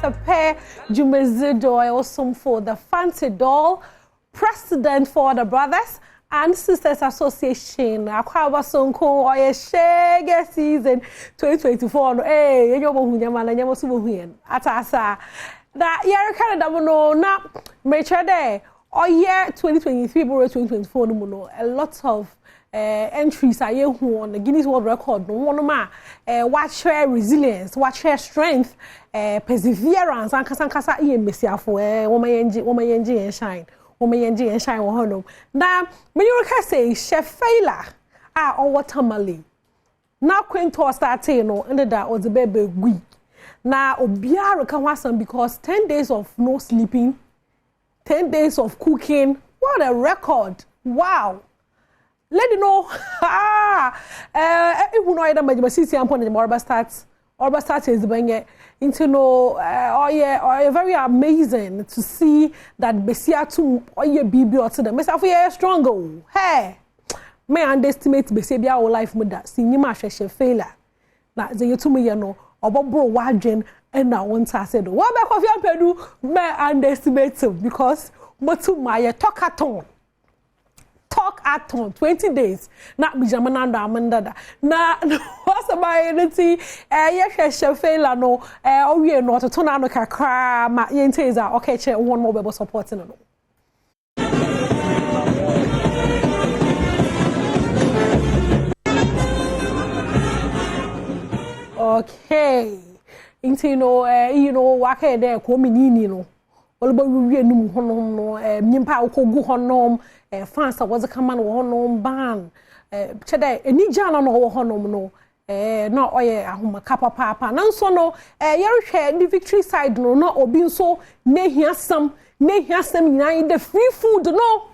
Sepe Jumezido, also for the Fancy Doll, President for the Brothers and Sisters Association. Akwa Sonko oye shege season 2024. Hey, enyo bo hunyama na nyama subo huyen. Atasa. Na yere Canada no na meche de oye 2023 boro 2024 no no a lot of entries are here on the Guinness World Record. No one ma watch her resilience, watch her strength, perseverance. And kasa iye mesiafo woman yenji and shine. Woman yenji and shine wohono. Na when you can say chef failure or watermelon. Now Quinto started no under that was the baby gui. Na obiara can wasan because 10 days of no sleeping, 10 days of cooking. What a record! Wow. Let you know, if you know either my city and point Orba starts is being into no, very amazing to see that Bessia to or baby or to them. Myself, yeah, stronger. Hey, may underestimate Bessia our life with that. See, you must failure. That the you me, you know, or bro wagen and now once I said, what back of your pedu may underestimate him because Motu Maya talk at all. Talk at all 20 days not bijamana ndo amanda na what's about anything yes fail no owie no to na no kakra ma yenteza okay che one more bebo supporting no okay you know waka there ko minini no olubo wiwe num honom no nyimpa akogu honom fans was come on honom ban chede eni jana no honom no na oye ahoma kapa papa nanso no yerehwe the victory side no na obi nso nehiasam nyina the free food no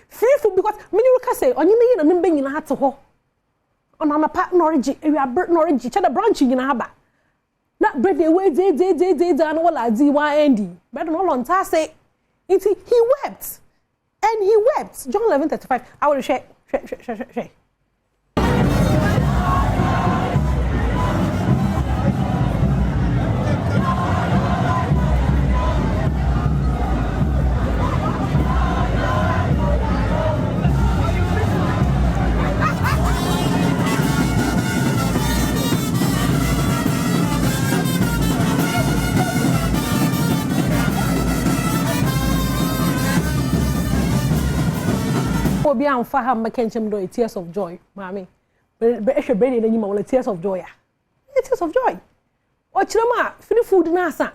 free food because many will say onye me na membe nyina hate ho ona na pa norigi ewia norigi chede branch nyina haba na bread away day and wala di wa endi bread no long ta say he wept and he wept John 11:35 I will share Obi amfa ha makenchem do tears of joy mami be ehwe brain na nyima wala tears of joy tears of joy o kirema free food na asa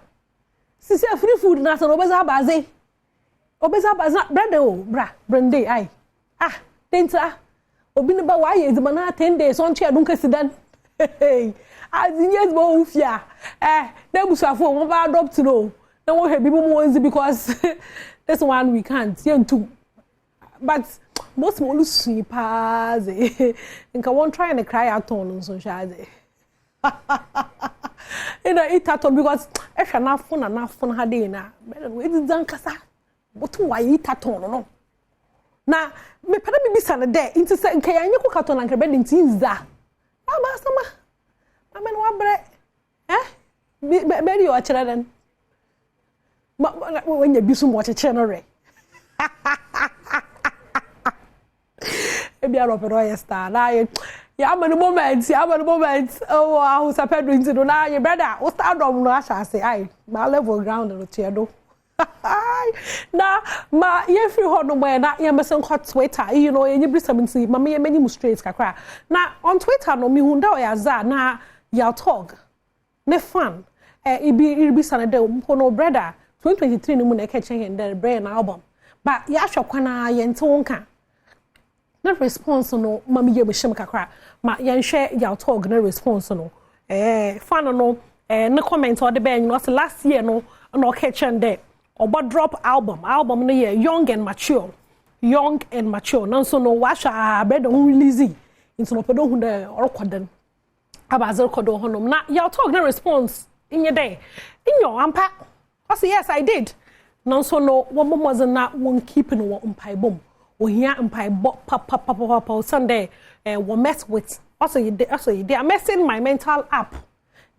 sisi free food na asa no obeza baze bread o brande ai tentra obi ne ba wa ye ezima na 10 days on che adun kasidan azinyes bo ufia na busafo won ba adopt no na wo hebi mo onzi because this one we can't yentu but most small sweepers nka won try and cry out on so shaze it at because if na phone ha dey na we did kasa but why it at no na me pada me bisa na dey into say nka yanye ko katon na nka be dey tinza aba sama mama no abre be you achira den when you bisu mo cheche no re Ebia ropero yesta na ya many moments oh how sapedro into do na your brother o start dom no asase ai ma level ground no tiedo na ma ye free ho no boy na ye mesen hot Twitter you know ye brisam nti mama ye many mu straight kakra na on Twitter no mi hunda o ya za na ya talk ne fan ibi sanade mpo no brother 2023 no mu na ke chen the brain album but ya hwekwana ye nti wonka na response no mama ye behim kakra ma ye hwe ya talk na response no fan no na comment or the ben no last year no na kitchen there obo drop album no ye young and mature nanso no washa bread on release into no pedo hu de orkoden abazel kodo honom na ya talk na response in your day in your ampa I say yes I did nanso no wo momoze na won keep no umpai bom we here umpai papa Sunday we met with also you did I'm messing my mental up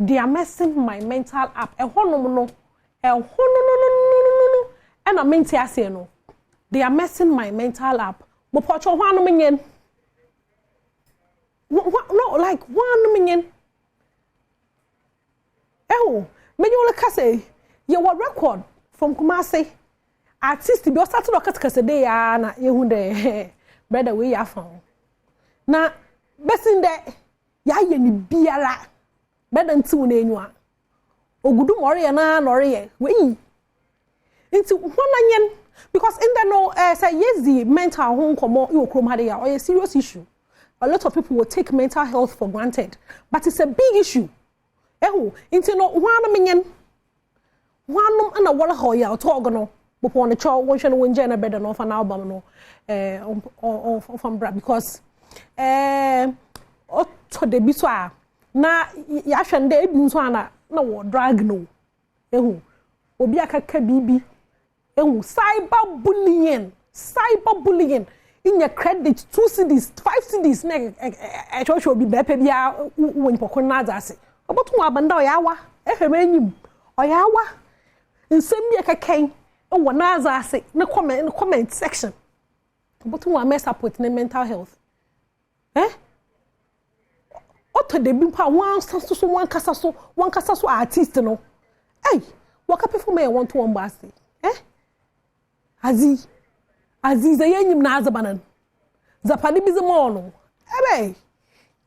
they are messing my mental up. No. And I mean to no. They are messing my mental up. But what you want me? No, like 1 million. Oh, me you look say your record from Kumasi. Artist be start to look at Casade na you de brother we ya found. Na best in there ya ye ni biara better nti na enwa. Ogudu mori na nori we. Into one onion because in the no say yes the mental home komo you krom hade ya or a serious issue. A lot of people will take mental health for granted, but it's a big issue. Into no 1 million. One and a wall hoya orthogonal. Upon the child, one shall win Jenna better off an album no from Brad because to the biswa na yashan de biswana no drag no. Obiaka bibi. Cyberbullying. In your credit 2 CDs, 5 CDs, I should be better when Poconaza. About to abandon yawa, menim, or yawa. And send me a cane, or one other say, no comment in the comment section. But to mess up with mental health. Oto de bimpa one casasso artist no. Hey, what up for me? I want to one basti. Aziza yenyim na azabanan. Zapani bizemono. Ebe.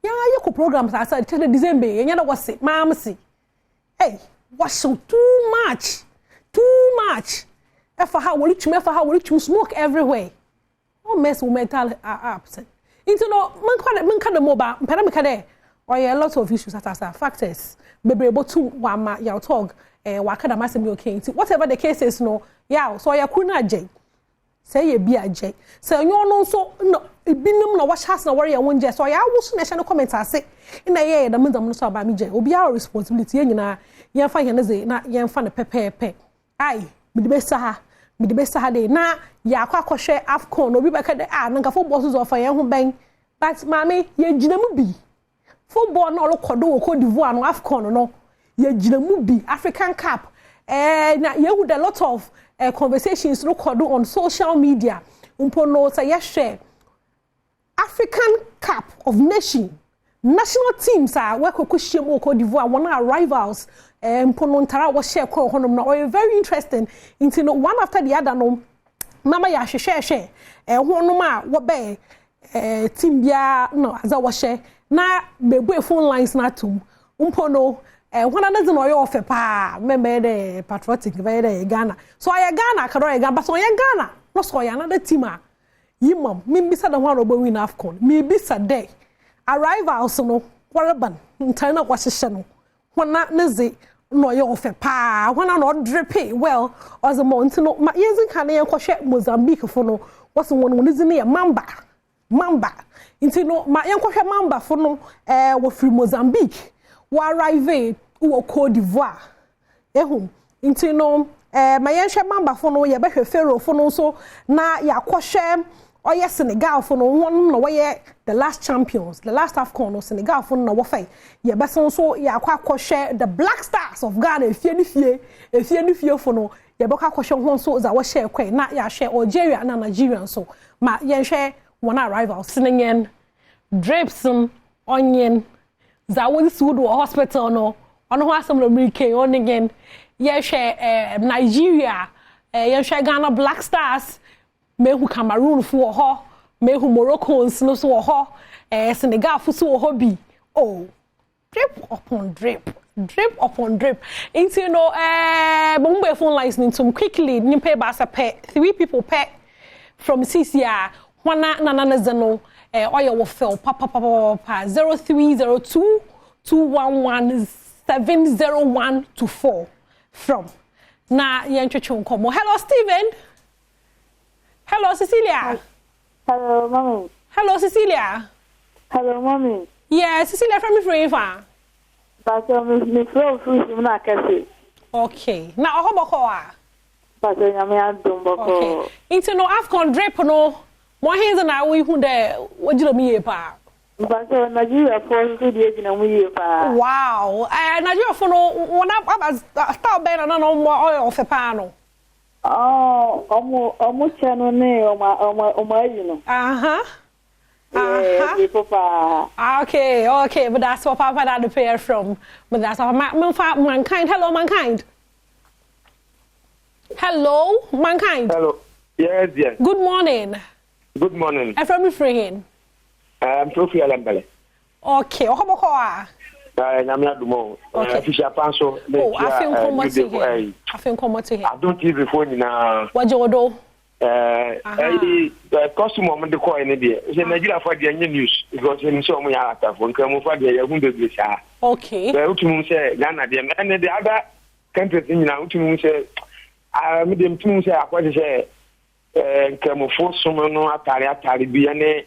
Ya yeko programs asa tell December yenya na wase mamsi. Hey, wash too much. Efa ha wori smoke everywhere. Oh mess with mental absent. Into no man kan moba mpana me kade. Or a lot of issues as factors. Bebe able to wama ya talk wakada masemi okay. Whatever the case is no. Yeah, so ya kuna jay. Say ye be a jay. So you no so no binum na wash has na worry ya wonje. So ya wo so na hye no comment ase. Ina ye da mendam no so aba me jay. Obi a responsibility nyina ye fa hye ze na ye fa ne pepepe. Ai, me de besa ha de na ya akwa AFCON obi beka de na nkafo bosses of ye ho ben. But mama ye gina mu bi. Football no lo kodo wo Cote d'Ivoire no AFCON no. Ye gina mu bi African Cup. Na ye would a lot of conversations no kodo on social media. Umpo no say yes share African Cup of Nation. National teams are work with Kushimo Cote d'Ivoire, one of our rivals. Ponontara was share call honum no very interesting into no one after the other no mama ya share one no ma wo be team bia no as I share na be phone lines na tum no one another no yo ofe pa member the patriotic very Ghana so I Ghana ka do Ghana but so Ghana no so ya another team a yimam me bisa the one obo win AFCON me bisa day arrivals no waraban ntana kwahye no wana neze no ye ofe pa wana no drippy well as a month no ma yezin kan ye kwahye Mozambique fo no was one nizini ya mamba inti no ma ye kwahye mamba fo no wo free Mozambique wa arrive wo Cote d'Ivoire ehum inti no ma ye hwe mamba fo no ye behwe Pharaoh fo no so na ya kwahye Oye Senegal for no one no way the last champions, the last AFCON no Senegal for no wafai. Ye beson so ya kwa share the Black Stars of Ghana if you fear for no ye boka kwa share one so za wa share kwe na ya share Algeria na Nigeria so ma ye share one arrival singen drapes onion za wo sudo hospital no ono ho asem no American on again ye share Nigeria ye share Ghana Black Stars mehu Cameroon for ho mehu Moroccans no so ho Senegal for so ho bi oh drip upon drip into no bombe phone lines into quickly nimpe ba sa pe 3 people pe from CCR wana nana zeno oya wo fell papa 0302 211 70124 from na yentwetwe nkomo. Hello Steven. Hello, Cecilia. Hello, mommy. Hello, Cecilia. Hello, mommy. Yeah, Cecilia from Frifa. But me flow through na kase. Okay. Now, how about But I'm okay. Into no AFCON drape no. More hands and I we who there. What do you mean, pa? But Nigeria for to the age in a year. Wow. Nigeria for no one up start better no more oil of a panel. Oh, almost channel name on my, you know. Okay, but that's what Papa had to pay from. But that's all mankind. Hello, mankind. Hello, mankind. Hello. Yes. Good morning. Good morning. I'm from Ifrehin. I'm Sophie Alambele. Okay, Ohobokoa. Namia Dumo. Fisher Panso. I feel commotion here. I don't even phone now. What you do? The costume of the coin idea. The Nigeria for the news because in so many hours when come for the Yahoo. Okay. The ultimate say Ghana, and the other countries in now, ultimate say, I made them to say, what is a come for someone no Atari Biane,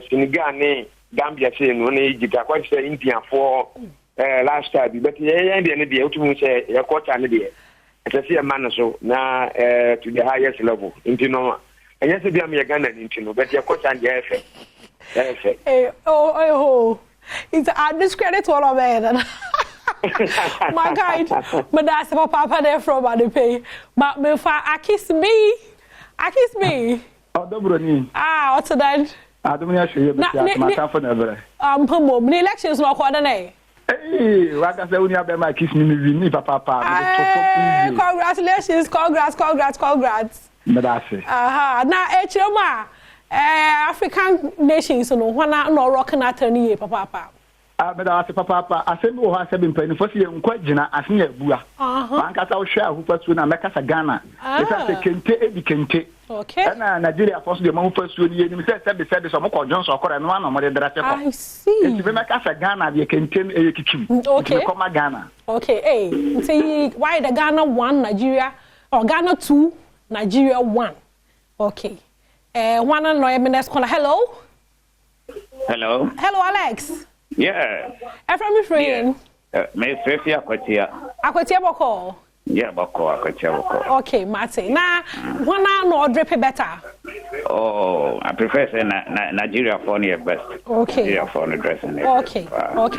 Senegal, Gambia, saying one age, what is India for last time, but the end of the ultimate say, a quarter an idea. I see a man so now to the highest level. Into no, and yes, be a Ghana into no, but your coach and the effect. It's a discredit all of it. My guide, but that's what Papa there from the pay. But before I kiss me. Oh, Dobroni. What's that? I don't know if my phone ever. The elections not quarter. Hey, what I say when you have my kiss me, Papa. Congratulations, congrats. Medase. Now, HMA, African nations, no one no rocking at any papa. Medase, Papa. I said, who has been paying for you, Quajina, as near Bua. Mancasa share who first win America Ghana. If I say Kente. Okay. And Nigeria first the month first when you said some Johnson or and one of the I see. If you make us a Ghana, you can tell a kitchen. Okay. Come Ghana. Okay, hey, see why the Ghana 1, Nigeria, or Ghana 2, Nigeria 1. Okay. One and no minutes caller. Hello, Alex. Yeah. I'm from Ifrehin. Me Sophie Akwatia Boko. Yeah, Boko. Okay, Martin. Now, one no drip better. Oh, I prefer say Nigeria for near best. Okay. Nigeria for the dressing. Okay.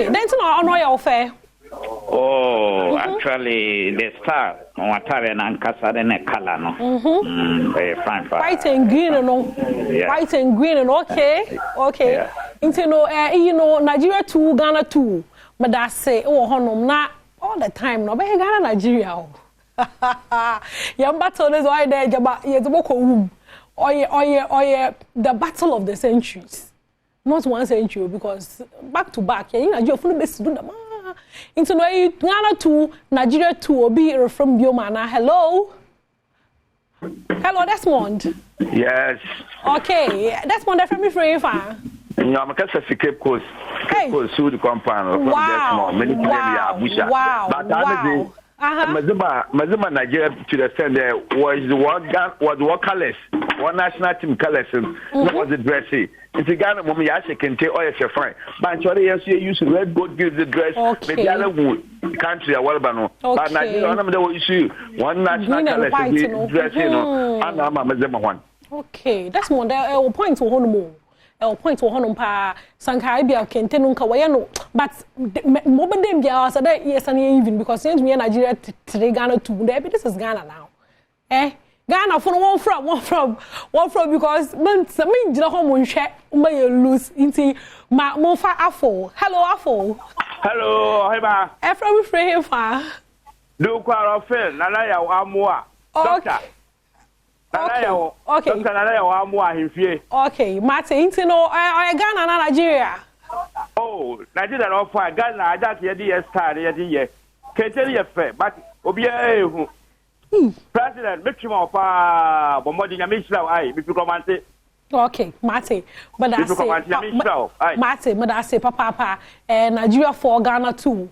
Then to know your fair. Oh, actually, the star on Atari and Casa de color, no. Very fine. White and green, no. Yeah. White and green, okay. Yeah. Into no, Nigeria 2, Ghana 2. But that's say, honum na all the time, no. But Ghana, Nigeria. Your battle is why there, you the battle of the centuries. Not 1 century, because back to back, you're full best to do them. Into no Ghana 2, Nigeria 2 will be from Biomana. Hello, Desmond. Yes. Okay, Desmond from me free fan. No, I'm going to Cape Coast. Cape Coast, Sud Compound. Wow. Mazima Nigeria to the extent there was what colors, what national team colors, what was the dressy. It's a Ghana woman, yes, you can take all your fine. But actually, yes, you use red gold gives the dress, maybe other country, a well, but Nigeria, one of the issue, one national colors, dressing, and I'm a Mazima one. Okay, that's one there, will point to home. I'll point to Honumpa, Sankaribia, Kentenun Kawayano, but mobile them girls are there, yes, and even because since we are Nigeria today, Ghana 2, this is Ghana now. Ghana for one from, because some mean the home won't share, may lose into my Mofa Afo. Hello, Afo. Hello, Heba. From Free Far. Do quite often, Nana, Amua. Doctor. Okay. Okay, Martin, you know, I Ghana, Nigeria. Oh, Nigeria offer Ghana, I just hear the star here. Can't tell you fair, but Obia President, make him of Bombarding Michel, I, if you come and say. Okay, Martin, but I say, Martin, but I say, Papa, and Nigeria 4, Ghana 2.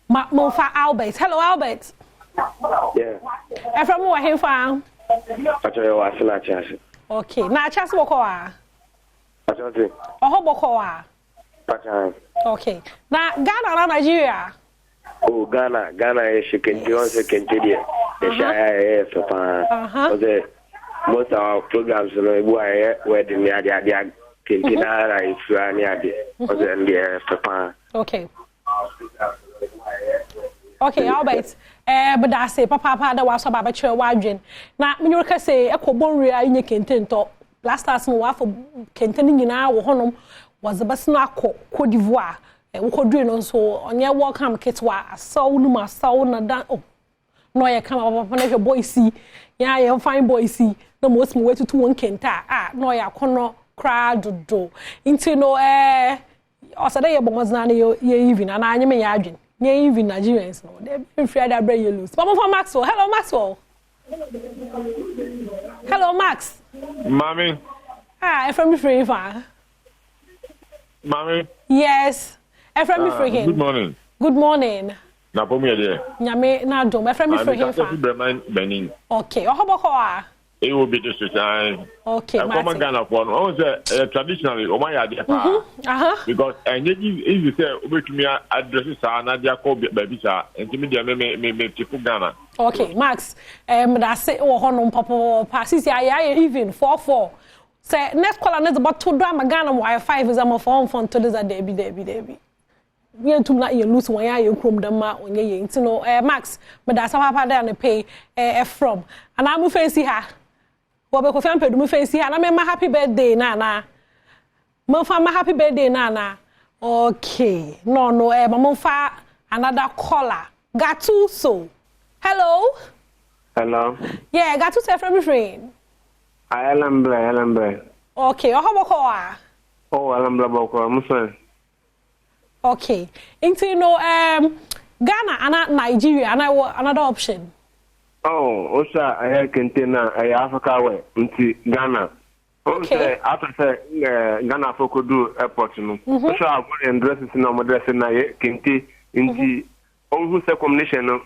Mofa Albert. Hello, Albert. Yeah. I'm from where farm. Okay, now chance Bokoa. Bokoa. Okay, now Ghana, Nigeria. Oh, Ghana is shaking, you also can tell you. Most of our programs where the Kentina is Rania. Papa. Okay. Okay, Albert. But I say, Papa, that was about your wagin. Now, when you can say, a coboria in your Kentin top. Last time, no for Kentin in our home was the best narco, Cote d'Ivoire. We could do no so on your welcome, Ketwa, so no, my soul, and that. Oh, no, you come up on your boy see. Yeah, you fine boy see. No most way to 1 Kenta. Ah, no, ya corner crowd do. Into no or say you was na even and I may imagine. Yeah, even Nigerians no. They fear that brain you lose. Mama for Maxwell. Hello, Maxwell. Hello, Max. Mommy. Ah, from me free fan. Mommy. Yes. From me free. Good morning. Good morning. Na pomi ede. Nyame na do. From me free fan. Benin. Okay. Oh, how about it will be just time. Okay, Martin. Ghana for no say traditionally o ma ya dey because if you say obetumi address sa na dia call baby sa ntimi dia me tipu Ghana. Okay, Max, that say o ho no papa passes ya even 44. Say next call na about to drama Ghana Y5 is am for on to this Debbie. We ain't too na you lose one ya krom dem ma onye ye ntino Max, but that papa there na pay from and I'm fancy her. Bobe ko fiam pedu me fancy na me happy birthday na mo fa ma happy birthday na okay no mo fa another caller Gatuso. Hello Yeah, Gatuso from me friend Alambra okay how about Alambra boko musa okay into Ghana and Nigeria and another option. Oh, Osa, I container Africa way into Ghana. Okay, after say Ghana for could do airport. No, Osa, I put in dresses in our dress and I can't into all who say combination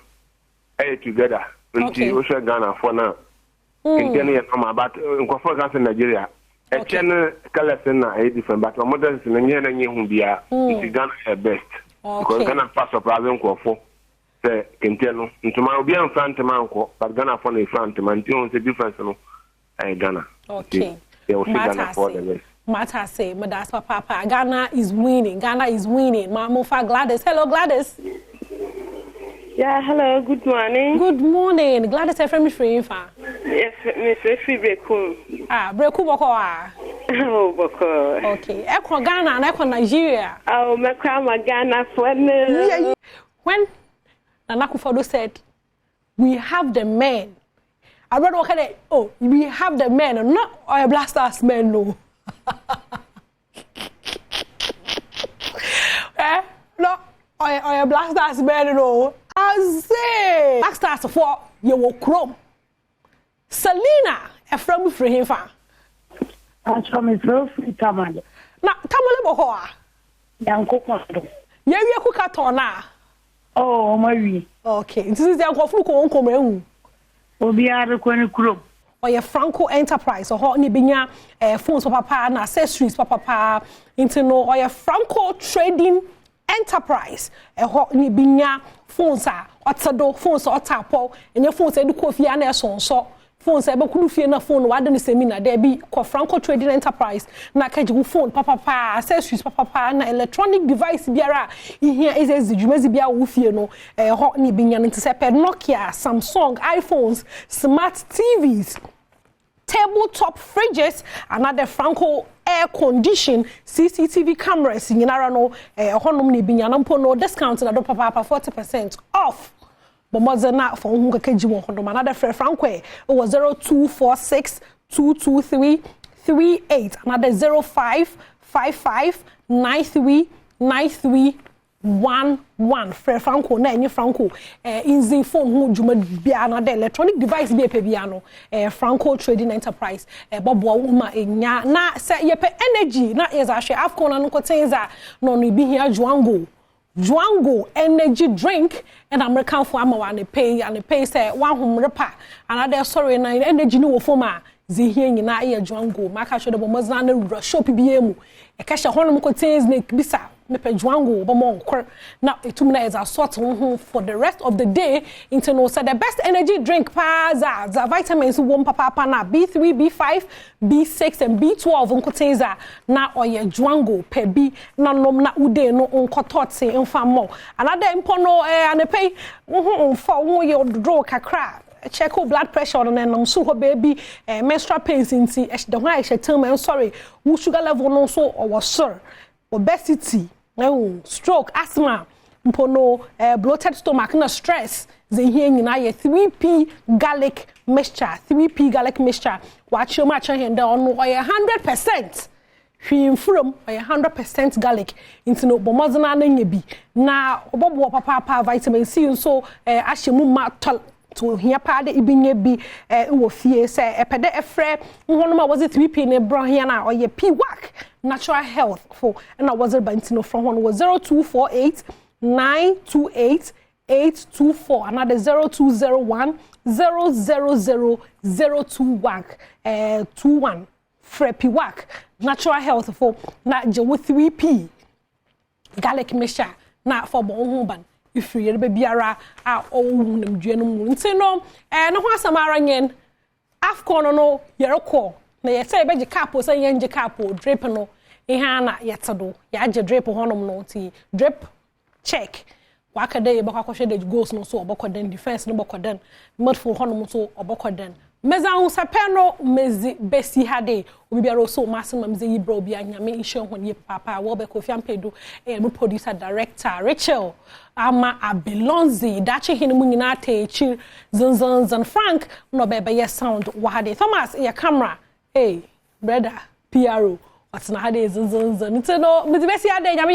together. Into Osa Ghana for now. Container about in Nigeria. A channel colors in a different, but my mother is in a year and you will be into Ghana at best. Because Ghana pass a problem for. Say Kenteno into my be in front of my but Ghana for the front man the difference no Ghana. Okay. They will see Ghana for the rest. Mata say Madas Papa Ghana is winning. Mama for Gladys. Hello Gladys. Yeah, hello, good morning. Good morning. Gladys from free fa. Yes, Miss Free Breku. Ah, Breku boko Oh, boko. Okay. Ekwa Ghana and Ekwa Nigeria. Oh, Makama Ghana for me. When Nana Akufo-Addo said, we have the men. I read okay, we have the men, not Oil Blasters men, no. No, Oil Blasters men, no. I say, Blasters for you will chrome. Selena, a from free him fan. I'm from his free Tamale. Now, Tamale Bohoa. Yanko Kondo. Yeah, we are cookatona. Oh, Marie. Okay, this is the Uncle Come. Obiara Kweni Kuro. Or your Franco Enterprise or hot nibinya phones for papa and accessories for papa into no or your Franco Trading Enterprise a hot nibinya phones are or phones or tapo and your phones edu kofi and so phones ebe kudu fie na phone wa de seminar there be ko Franco Trading Enterprise na kaji phone papa accessories papa na electronic device biara here is ezidwumezi bia wo fie no ho ni binya no se pe Nokia, Samsung, iPhones, smart TVs, tabletop fridges, another Franco air condition CCTV cameras nyinara no honom ni binya no discount na do papa 40% off. Bomozena for who can you want another Franco was 0246 223 38 another 0555 93 93 11 Franco na any Franco in phone who juma bia another electronic device be pebiano Franco Trading Enterprise bobo uma enya na say yepe energy na is ahwe afcon no kotenza no no bi hia Juango energy drink and American for amawa and pay say one home repa another sorry na energy no for ma zihie nyina e Juango maka hwe de bomozna na rura shop biemu e ka hye honom contains snake bisa me pe Juango bomo nkor na etum na is a sort for the rest of the day into no say the best energy drink pa za vitamins wom papa na B3 B5 B6 and B12 contains na oye Juango pe bi na nom na ude no nkotote mfa mo another impono anepe for wo ye draw kakra check blood pressure on and so baby menstrual pains inti the one I tell me sorry wo sugar level no so or sir obesity stroke asthma mpono bloated stomach na stress ze hie nyina ye 3p garlic mixture watch your match hand on 100% hwim from 100% garlic into no bomozana na nyebi na obobo papa vitamin C so ahyemu ma to here pa de ibinye bi wo fie say epede efre nhonoma was it 3p ne bro here na oye P-WAC natural health for na was it bantino from one was 0248 928 824 another 0201 000 021 21 for P-WAC natural health for na je with 3p garlic mixture na for bon ban if you be biara a owunam duanum nti no na ho asamara nyen afcon no yereko na yese be je cap o say yenje cap o drip no ihe na yetedo ya je drip honom no ti drip check wakade ye bakwa the goals no so obokoden defense no bokoden midfield honom so obokoden meza hu sapeno mezi besi hade obi biara so maximum ze yibro bi anyame ihye hon ye papa wo be Kofi Ampedu no producer director Rachel ama Abilonzi dachi hinimu nyina te chi zan Frank no bebe ye sound wahade Thomas ye camera brother PRO what's na hade zan nti no mezi besi hade nyame